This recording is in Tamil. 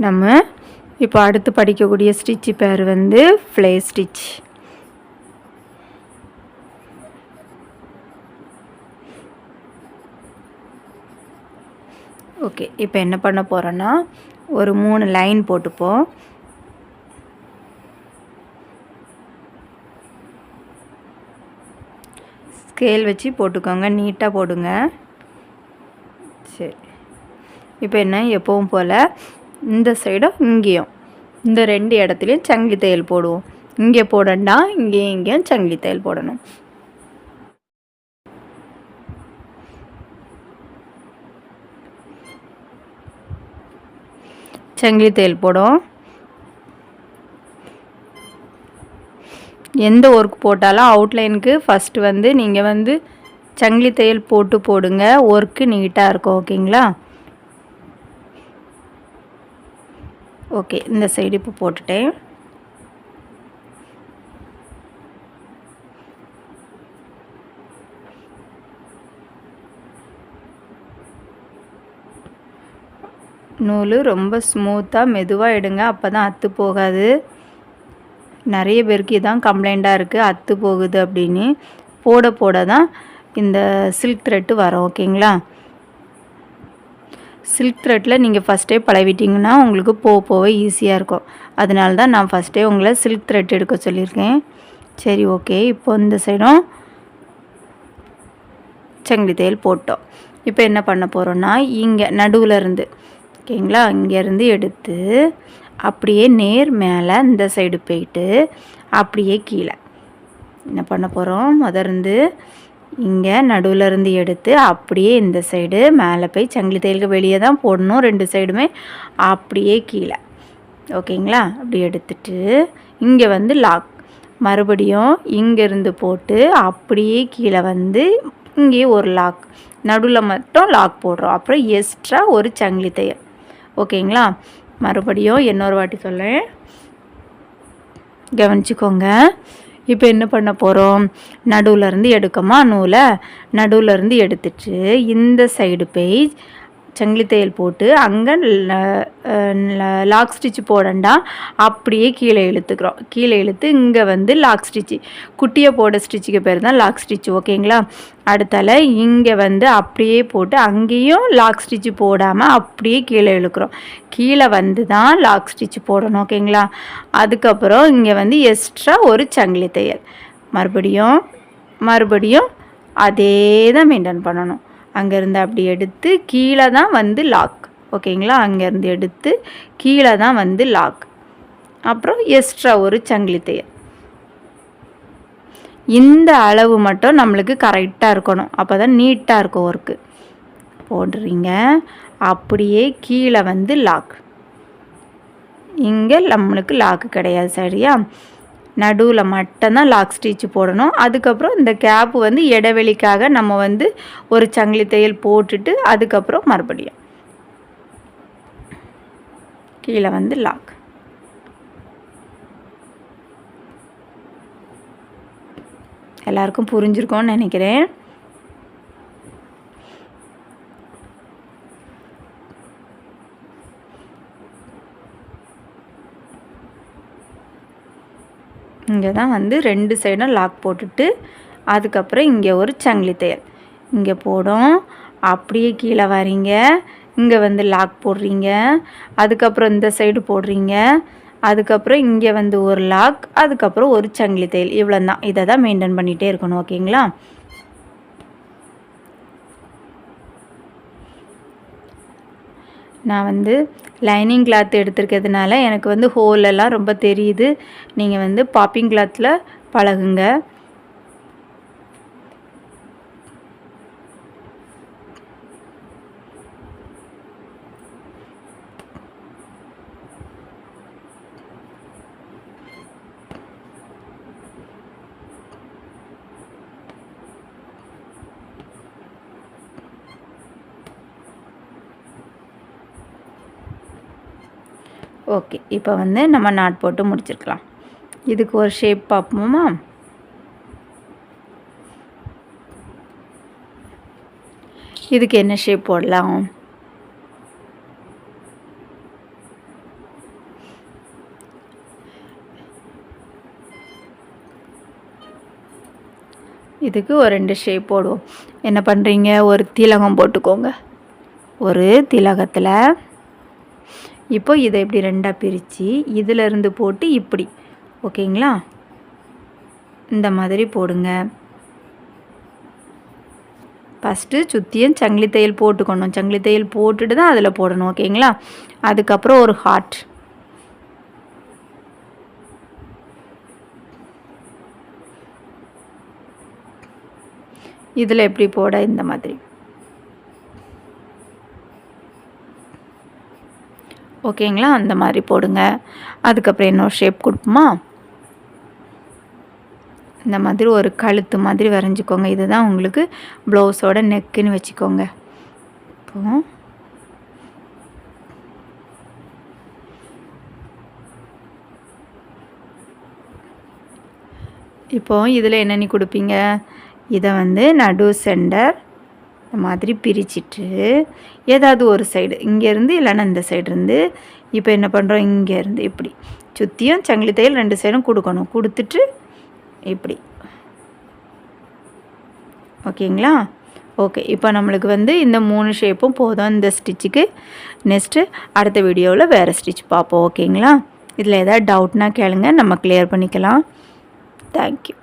நம்ம இப்போ அடுத்து படிக்கக்கூடிய ஸ்டிச் பேர் வந்து ஃப்ளே ஸ்டிச். ஓகே, இப்போ என்ன பண்ண போகிறோன்னா ஒரு 3 லைன் போட்டுப்போம். ஸ்கேல் வச்சு போட்டுக்கோங்க, நீட்டாக போடுங்க. சரி, இப்போ என்ன எப்பவும் போல் இந்த சைடும் இங்கேயும் இந்த 2 இடத்துலையும் சங்கிலி தையல் போடுவோம். இங்கே போடண்டா, இங்கேயும் சங்கிலி தையல் போடணும். சங்கிலி தையல் போடும். எந்த ஒர்க் போட்டாலும் அவுட்லைனுக்கு ஃபஸ்ட்டு வந்து நீங்கள் வந்து சங்கிலி தையல் போடுங்க. ஒர்க்கு நீட்டாக இருக்கும். ஓகேங்களா? ஓகே, இந்த சைடு இப்போ போட்டுட்டேன். நூல் ரொம்ப ஸ்மூத்தாக மெதுவாக எடுங்க, அப்போ தான் அத்து போகாது. நிறைய பேருக்கு இதான் கம்ப்ளைண்ட்டாக இருக்குது, அத்து போகுது அப்படின்னு. போட தான் இந்த சில்க் த்ரெட்டு வரும். ஓகேங்களா? சில்க் த்ரெட்டில் நீங்கள் ஃபஸ்ட்டே பழவிட்டிங்கன்னா உங்களுக்கு போக ஈஸியாக இருக்கும். அதனால தான் நான் ஃபஸ்ட்டே உங்களை சில்க் த்ரெட் எடுக்க சொல்லியிருக்கேன். சரி, ஓகே. இப்போ இந்த சைடும் சங்கிலி தையல் போட்டோம். இப்போ என்ன பண்ண போகிறோன்னா இங்கே நடுவில் இருந்து, ஓகேங்களா, இங்கேருந்து எடுத்து அப்படியே நேர் மேலே இந்த சைடு போயிட்டு அப்படியே கீழே என்ன பண்ண போகிறோம், முதர்ந்து இங்கே நடுவில் இருந்து எடுத்து அப்படியே இந்த சைடு மேலே போய் சங்கிலி தையலுக்கு வெளியே தான் போடணும், 2 சைடுமே. அப்படியே கீழே, ஓகேங்களா, அப்படி எடுத்துட்டு இங்கே வந்து லாக், மறுபடியும் இங்கேருந்து போட்டு அப்படியே கீழே வந்து இங்கே ஒரு லாக், நடுவில் மட்டும் லாக் போடுறோம். அப்புறம் எக்ஸ்ட்ரா ஒரு சங்கிலி தையல். ஓகேங்களா? மறுபடியும் இன்னொரு வாட்டி சொல்லேன், கவனிச்சுக்கோங்க. இப்போ என்ன பண்ண போகிறோம், நடுவுலேருந்து எடுக்கமா நூலை, நடுவுலேருந்து எடுத்துட்டு இந்த சைடு போய் சங்கிலி தையல் போட்டு அங்கே லாக் ஸ்டிச் போடண்டா, அப்படியே கீழே இழுத்துக்கிறோம். கீழே இழுத்து இங்கே வந்து லாக் ஸ்டிச்சு, குட்டியை போட ஸ்டிச்சுக்கு பேர் தான் லாக் ஸ்டிச். ஓகேங்களா? அடுத்தால இங்கே வந்து அப்படியே போட்டு அங்கேயும் லாக் ஸ்டிச்சு போடாமல் அப்படியே கீழே இழுக்கிறோம். கீழே வந்து தான் லாக் ஸ்டிச் போடணும். ஓகேங்களா? அதுக்கப்புறம் இங்கே வந்து எக்ஸ்ட்ரா ஒரு சங்கிலி தையல். மறுபடியும் அதே தான் மெயின்டைன் பண்ணணும். அங்கேருந்து அப்படி எடுத்து கீழே தான் வந்து லாக். ஓகேங்களா? அங்கேருந்து எடுத்து கீழே தான் வந்து லாக். அப்புறம் எக்ஸ்ட்ரா ஒரு சங்கிலி தையல். இந்த அளவு மட்டும் நம்மளுக்கு கரெக்டாக இருக்கணும், அப்போ தான் நீட்டாக இருக்கும் ஒர்க்கு. போடுறீங்க, அப்படியே கீழே வந்து லாக். இங்கே நம்மளுக்கு லாக்கு கிடையாது, சரியா? நடுவில் மட்டும்தான் லாக் ஸ்டிச் போடணும். அதுக்கப்புறம் இந்த கேப்பு வந்து இடைவெளிக்காக நம்ம வந்து ஒரு சங்கிலி தையல் போட்டுட்டு அதுக்கப்புறம் மறுபடியும் கீழே வந்து லாக். எல்லாருக்கும் புரிஞ்சிருக்கும்னு நினைக்கிறேன். இங்கே தான் வந்து 2 சைடும் லாக் போட்டுட்டு அதுக்கப்புறம் இங்கே ஒரு சங்கிலி தையல் இங்கே போடும். அப்படியே கீழே வரீங்க, இங்கே வந்து லாக் போடுறீங்க, அதுக்கப்புறம் இந்த சைடு போடுறீங்க, அதுக்கப்புறம் இங்கே வந்து ஒரு லாக், அதுக்கப்புறம் ஒரு சங்கிலி தையல். இவ்வளோ தான். இதை தான் மெயின்டைன் பண்ணிகிட்டே இருக்கணும். ஓகேங்களா? நான் வந்து லைனிங் கிளாத் எடுத்துருக்கிறதுனால எனக்கு வந்து ஹோலெல்லாம் ரொம்ப தெரியுது. நீங்கள் வந்து பாப்பிங் கிளாத்தில் பழகுங்க. ஓகே, இப்போ வந்து நம்ம நாட் போட்டு முடிச்சிருக்கலாம். இதுக்கு ஒரு ஷேப் பார்ப்போமா? இதுக்கு என்ன ஷேப் போடலாம்? இதுக்கு ஒரு 2 ஷேப் போடுவோம். என்ன பண்ணுறீங்க, ஒரு திலகம் போட்டுக்கோங்க. ஒரு திலகத்தில் இப்போ இதை இப்படி 2ஆக பிரித்து இதிலிருந்து போட்டு இப்படி, ஓகேங்களா, இந்த மாதிரி போடுங்க. ஃபஸ்ட்டு சுற்றியும் சங்கிலி தையல் போட்டுக்கணும். சங்கிலி தையல் போட்டுட்டு தான் அதில் போடணும், ஓகேங்களா. அதுக்கப்புறம் ஒரு ஹார்ட். இதில் எப்படி போட, இந்த மாதிரி, ஓகேங்களா. அந்த மாதிரி போடுங்க. அதுக்கப்புறம் இன்னொரு ஷேப் கொடுப்போமா, இந்த மாதிரி ஒரு கழுத்து மாதிரி வரைஞ்சிக்கோங்க. இதுதான் உங்களுக்கு ப்ளவுஸோட நெக்குன்னு வச்சுக்கோங்க. இப்போ இதில் என்னென்னு கொடுப்பீங்க, இதை வந்து நடு சென்டர் இந்த மாதிரி பிரிச்சுட்டு ஏதாவது ஒரு சைடு இங்கேருந்து இல்லைன்னா இந்த சைடுருந்து இப்போ என்ன பண்ணுறோம், இங்கேருந்து இப்படி சுற்றியும் சங்கிலி தையல் 2 சைடும் கொடுக்கணும். கொடுத்துட்டு இப்படி, ஓகேங்களா. ஓகே, இப்போ நம்மளுக்கு வந்து இந்த 3 ஷேப்பும் போதும் இந்த ஸ்டிச்சுக்கு. நெக்ஸ்ட்டு அடுத்த வீடியோவில் வேறு ஸ்டிச் பார்ப்போம், ஓகேங்களா. இதில் ஏதாவது டவுட்னா கேளுங்க, நம்ம கிளியர் பண்ணிக்கலாம். தேங்க்யூ.